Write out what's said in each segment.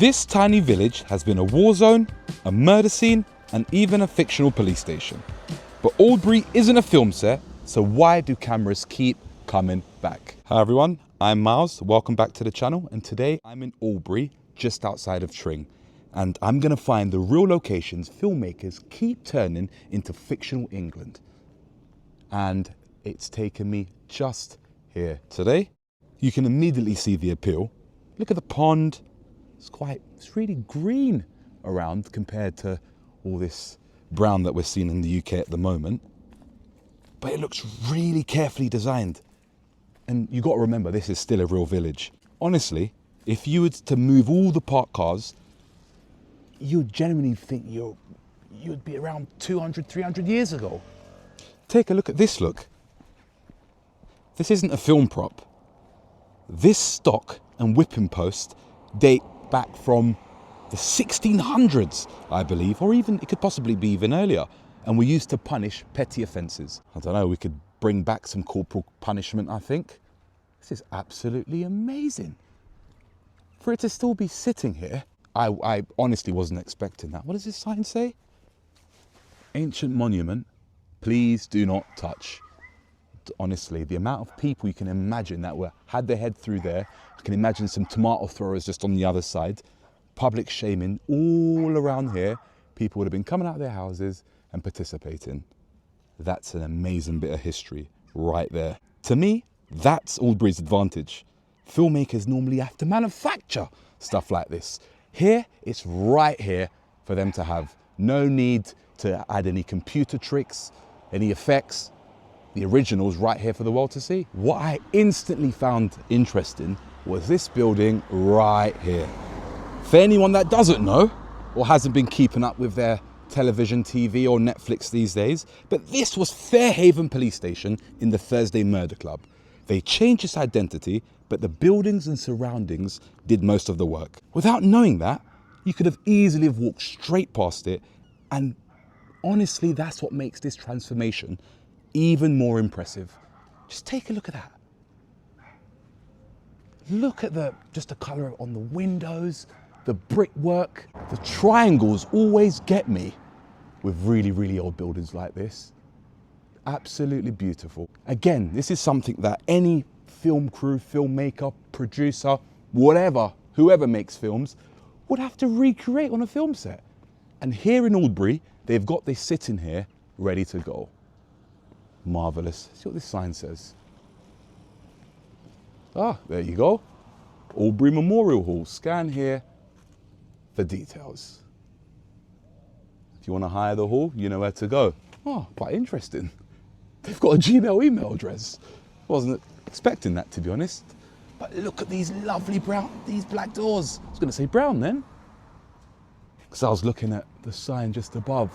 This tiny village has been a war zone, a murder scene, and even a fictional police station. But Aldbury isn't a film set, so why do cameras keep coming back? Hi everyone, I'm Miles, welcome back to the channel, and today I'm in Aldbury, just outside of Tring, and I'm gonna find the real locations filmmakers keep turning into fictional England. And it's taken me just here. Today, you can immediately see the appeal. Look at the pond. It's really green around compared to all this brown that we're seeing in the UK at the moment. But it looks really carefully designed. And you got to remember, this is still a real village. Honestly, if you were to move all the parked cars, you'd genuinely think you'd be around 200, 300 years ago. Take a look at this look. This isn't a film prop. This stock and whipping post date back from the 1600s, I believe, or even it could possibly be even earlier. And we used to punish petty offences. I don't know, we could bring back some corporal punishment, I think. This is absolutely amazing. For it to still be sitting here, I honestly wasn't expecting that. What does this sign say? Ancient monument, please do not touch. Honestly, the amount of people you can imagine that had their head through there. I can imagine some tomato throwers just on the other side. Public shaming all around here. People would have been coming out of their houses and participating. That's an amazing bit of history right there. To me, that's Aldbury's advantage. Filmmakers normally have to manufacture stuff like this. Here, it's right here for them to have. No need to add any computer tricks, any effects. The original's right here for the world to see. What I instantly found interesting was this building right here. For anyone that doesn't know or hasn't been keeping up with their television, TV or Netflix these days, but this was Fairhaven Police Station in the Thursday Murder Club. They changed its identity, but the buildings and surroundings did most of the work. Without knowing that, you could have easily have walked straight past it, and honestly, that's what makes this transformation even more impressive. Just take a look at that. Look at just the colour on the windows, the brickwork. The triangles always get me with really, really old buildings like this. Absolutely beautiful. Again, this is something that any film crew, filmmaker, producer, whatever, whoever makes films, would have to recreate on a film set. And here in Aldbury, they've got this sitting here ready to go. Marvellous. See what this sign says. Ah, there you go. Aldbury Memorial Hall. Scan here for details. If you want to hire the hall, you know where to go. Oh, quite interesting. They've got a Gmail email address. Wasn't expecting that, to be honest. But look at these lovely these black doors. I was going to say brown then, because I was looking at the sign just above.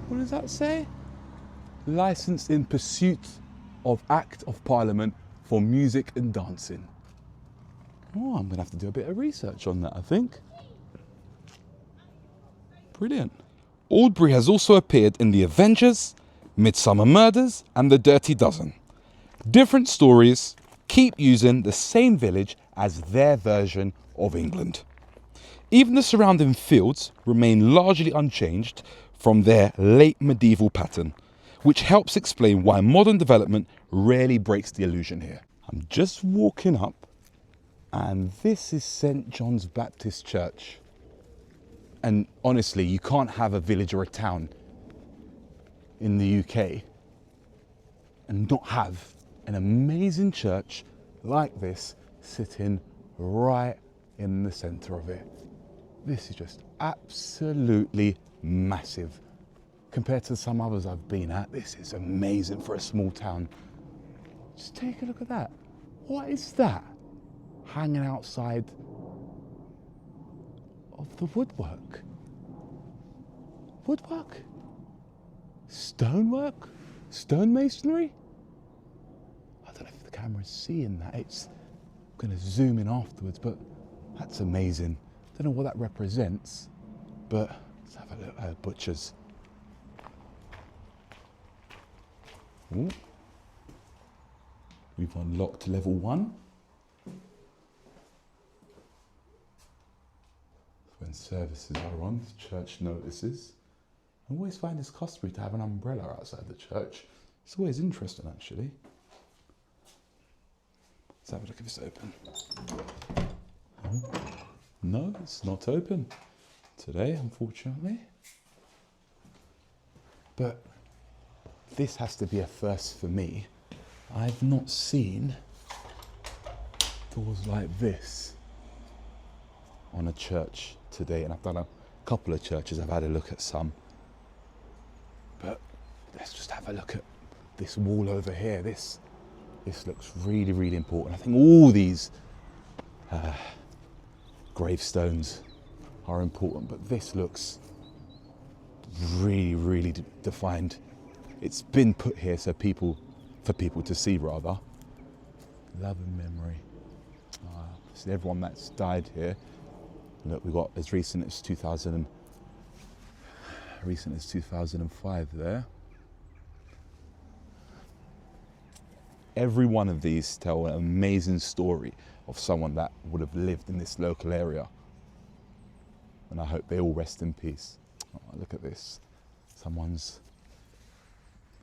What does that say? Licensed in pursuit of Act of Parliament for music and dancing. Oh, I'm gonna have to do a bit of research on that, I think. Brilliant. Aldbury has also appeared in The Avengers, Midsomer Murders, and The Dirty Dozen. Different stories keep using the same village as their version of England. Even the surrounding fields remain largely unchanged from their late medieval pattern, which helps explain why modern development rarely breaks the illusion here. I'm just walking up, and this is St. John's Baptist Church. And honestly, you can't have a village or a town in the UK and not have an amazing church like this sitting right in the centre of it. This is just absolutely massive. Compared to some others I've been at, this is amazing for a small town. Just take a look at that. What is that? Hanging outside of the woodwork. Woodwork? Stonework? Stonemasonry? I don't know if the camera's seeing that. It's going to zoom in afterwards, but that's amazing. Don't know what that represents, but let's have a look at butchers. Ooh. We've unlocked level 1. when services are on, church notices. I always find it's customary to have an umbrella outside the church. It's always interesting, actually. Let's have a look if it's open. Oh, no, it's not open today, unfortunately. But this has to be a first for me. I've not seen doors like this on a church today, and I've done a couple of churches. I've had a look at some, but let's just have a look at this wall over here. This looks really, really important. I think all these gravestones are important, but this looks really, really defined. It's been put here for people to see, rather. Love and memory. See everyone that's died here. Look, we've got as recent as 2005 there. Every one of these tell an amazing story of someone that would have lived in this local area. And I hope they all rest in peace. Oh, look at this. A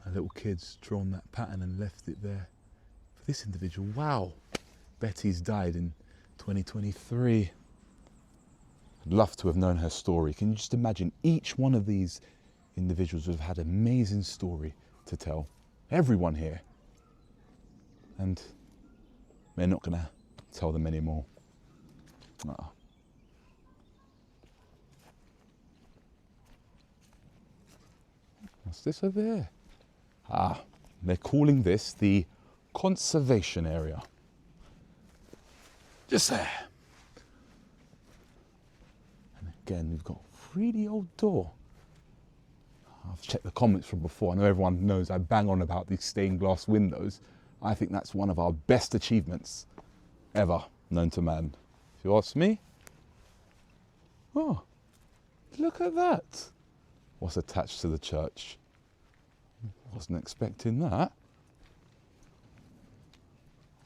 little kid's drawn that pattern and left it there. For this individual, wow. Betty's died in 2023. I'd love to have known her story. Can you just imagine each one of these individuals would have had an amazing story to tell. Everyone here. And they're not going to tell them anymore. Oh. What's this over here? They're calling this the conservation area. Just there. And again, we've got a really old door. I've checked the comments from before. I know everyone knows I bang on about these stained glass windows. I think that's one of our best achievements ever known to man. If you ask me. Oh, look at that. What's attached to the church? Wasn't expecting that.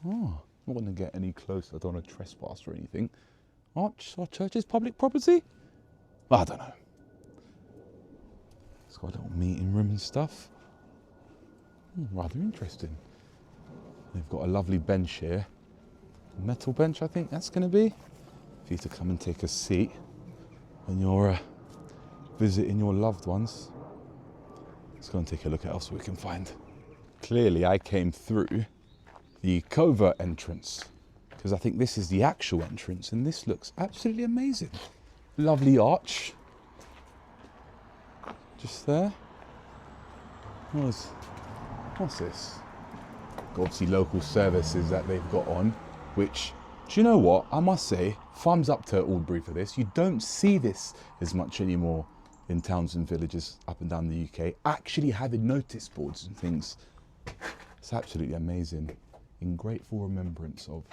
Oh, not going to get any closer. I don't want to trespass or anything. Our church is public property? I don't know. It's got a little meeting room and stuff. Rather interesting. They've got a lovely bench here. A metal bench, I think that's going to be. For you to come and take a seat when you're visiting your loved ones. Let's go and take a look at what else we can find. Clearly I came through the covert entrance because I think this is the actual entrance, and this looks absolutely amazing. Lovely arch. Just there. What's this? Obviously local services that they've got on, which, do you know what? I must say, thumbs up to Aldbury for this. You don't see this as much anymore in towns and villages up and down the UK, actually having notice boards and things. It's absolutely amazing. In grateful remembrance of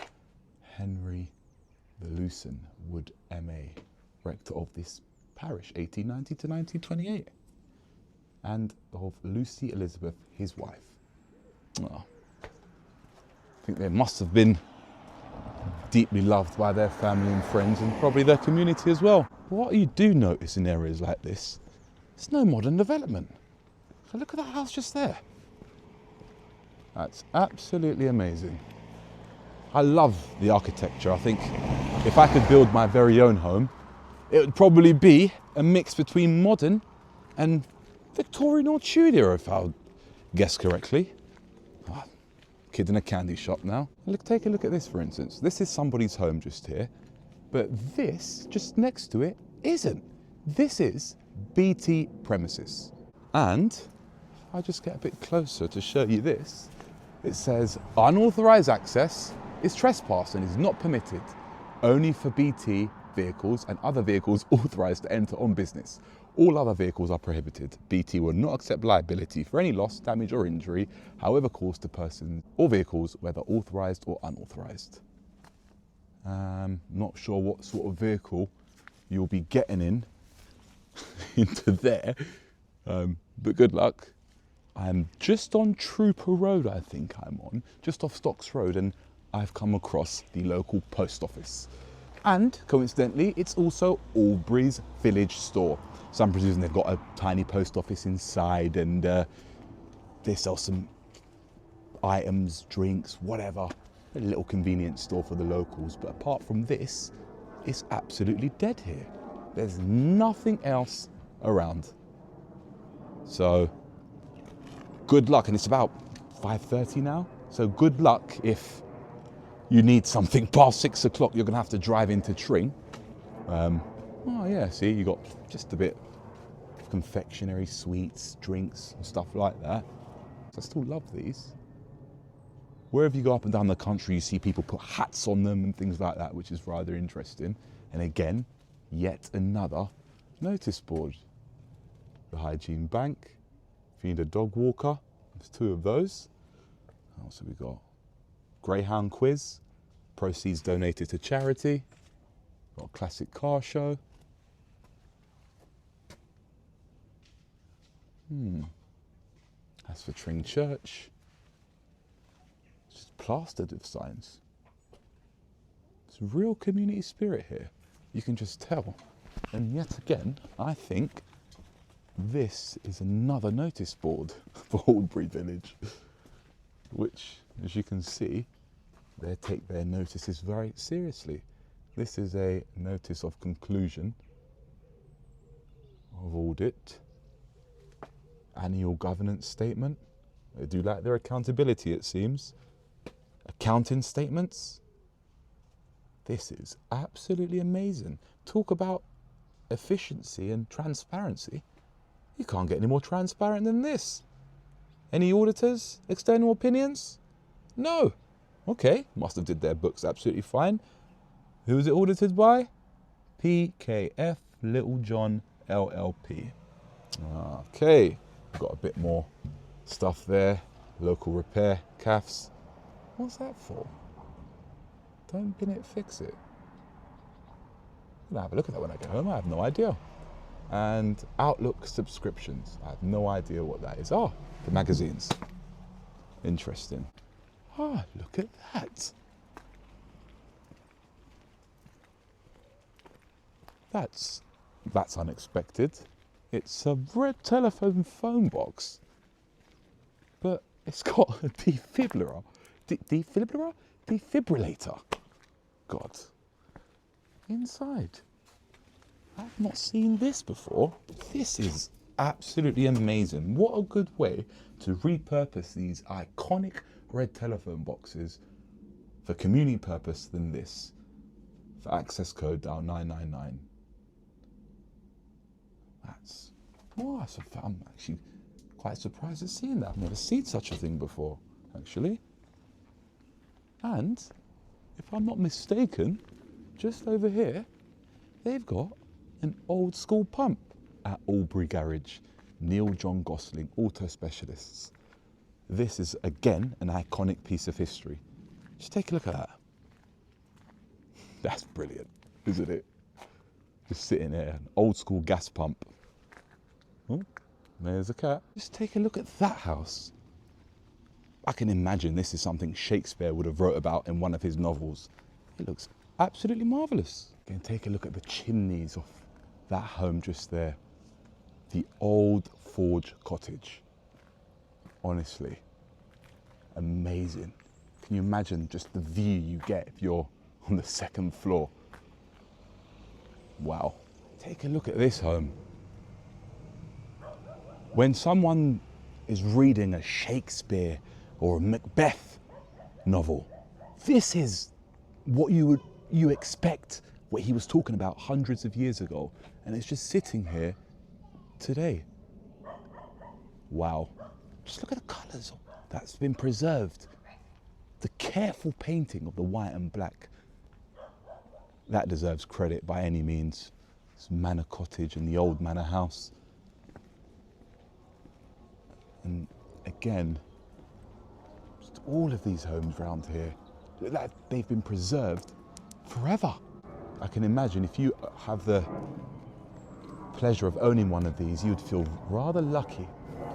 Henry the Lucen Wood MA, rector of this parish, 1890 to 1928, and of Lucy Elizabeth, his wife. Oh. I think they must have been deeply loved by their family and friends, and probably their community as well. What you do notice in areas like this, there's no modern development. So look at that house just there. That's absolutely amazing. I love the architecture. I think if I could build my very own home, it would probably be a mix between modern and Victorian or Tudor, if I'll guess correctly. Oh, kid in a candy shop now. Look, take a look at this, for instance. This is somebody's home just here, but this, just next to it, isn't. This is BT premises. And if I just get a bit closer to show you this, it says unauthorised access is trespass and is not permitted, only for BT vehicles and other vehicles authorised to enter on business. All other vehicles are prohibited. BT will not accept liability for any loss, damage or injury, however caused to persons or vehicles, whether authorised or unauthorised. Not sure what sort of vehicle you'll be getting in into there, but good luck. I'm just on Trooper Road, I think I'm on, just off Stocks Road, and I've come across the local post office. And coincidentally, it's also Aldbury's village store. So I'm presuming they've got a tiny post office inside, and they sell some items, drinks, whatever. A little convenience store for the locals. But apart from this, it's absolutely dead here. There's nothing else around. So good luck. And it's about 5:30 now. So good luck if you need something past 6 o'clock. You're going to have to drive into Tring. Oh yeah, see, you got just a bit of confectionery, sweets, drinks, and stuff like that. So I still love these. Wherever you go up and down the country, you see people put hats on them and things like that, which is rather interesting. And again, yet another notice board. The Hygiene Bank. If you need a dog walker, there's 2 of those. What else have we got? Greyhound quiz. Proceeds donated to charity. Got a classic car show. That's for Tring Church. It's just plastered with signs. It's real community spirit here. You can just tell. And yet again, I think this is another notice board for Aldbury Village, which, as you can see, they take their notices very seriously. This is a notice of conclusion of audit, annual governance statement. They do like their accountability, it seems. Accounting statements. This is absolutely amazing. Talk about efficiency and transparency. You can't get any more transparent than this. Any auditors? External opinions? No. Okay, must have did their books absolutely fine. Who is it audited by? PKF Littlejohn LLP. Okay, got a bit more stuff there. Local repair, CAFs. What's that for? Don't bin it, fix it. I'm gonna have a look at that when I get home. I have no idea. And Outlook subscriptions. I have no idea what that is. Oh, the magazines. Interesting. Ah, look at that. That's unexpected. It's a red telephone phone box, but it's got a defibrillator. Defibrillator. God. Inside. I've not seen this before. This is absolutely amazing. What a good way to repurpose these iconic red telephone boxes for community purpose than this. For access code dial 999. I'm actually quite surprised at seeing that. I've never seen such a thing before, actually. And if I'm not mistaken, just over here, they've got an old school pump at Aldbury Garage. Neil John Gosling, auto specialists. This is, again, an iconic piece of history. Just take a look at that. That's brilliant, isn't it? Just sitting there, an old school gas pump. Oh, there's a cat. Just take a look at that house. I can imagine this is something Shakespeare would have wrote about in one of his novels. It looks absolutely marvellous. Again, take a look at the chimneys of that home just there. The old Forge cottage. Honestly, amazing. Can you imagine just the view you get if you're on the 2nd floor? Wow. Take a look at this home. When someone is reading a Shakespeare or a Macbeth novel, this is what you expect, what he was talking about hundreds of years ago, and it's just sitting here today. Wow. Just look at the colours that's been preserved. The careful painting of the white and black. That deserves credit by any means. This manor cottage and the old manor house. And again, just all of these homes around here, they've been preserved forever. I can imagine if you have the pleasure of owning one of these, you'd feel rather lucky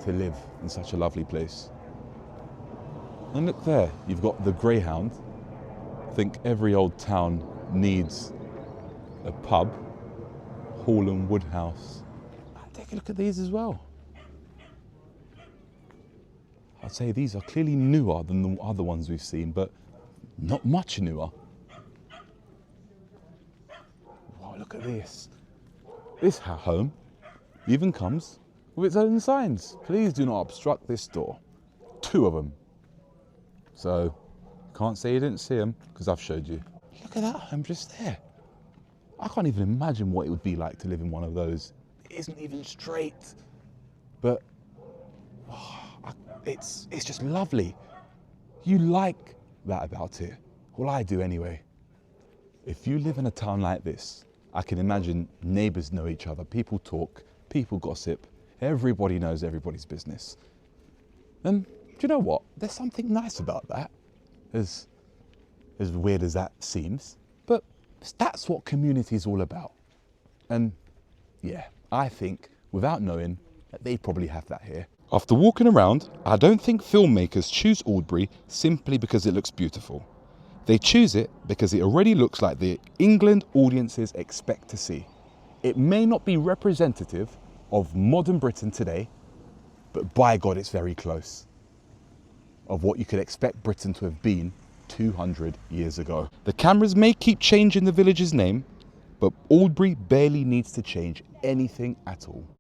to live in such a lovely place. And look there, you've got the Greyhound. I think every old town needs a pub, Hall and Woodhouse. Take a look at these as well. I'd say these are clearly newer than the other ones we've seen, but not much newer. Wow, look at this. This home even comes with its own signs. Please do not obstruct this door. 2 of them. So, can't say you didn't see them, because I've showed you. Look at that home just there. I can't even imagine what it would be like to live in one of those. It isn't even straight, but it's just lovely. You like that about it. Well, I do anyway. If you live in a town like this, I can imagine neighbours know each other, people talk, people gossip, everybody knows everybody's business. And do you know what? There's something nice about that, as weird as that seems, but that's what community is all about. And yeah, I think, without knowing, that they probably have that here. After walking around, I don't think filmmakers choose Aldbury simply because it looks beautiful. They choose it because it already looks like the England audiences expect to see. It may not be representative of modern Britain today, but by God, it's very close of what you could expect Britain to have been 200 years ago. The cameras may keep changing the village's name, but Aldbury barely needs to change anything at all.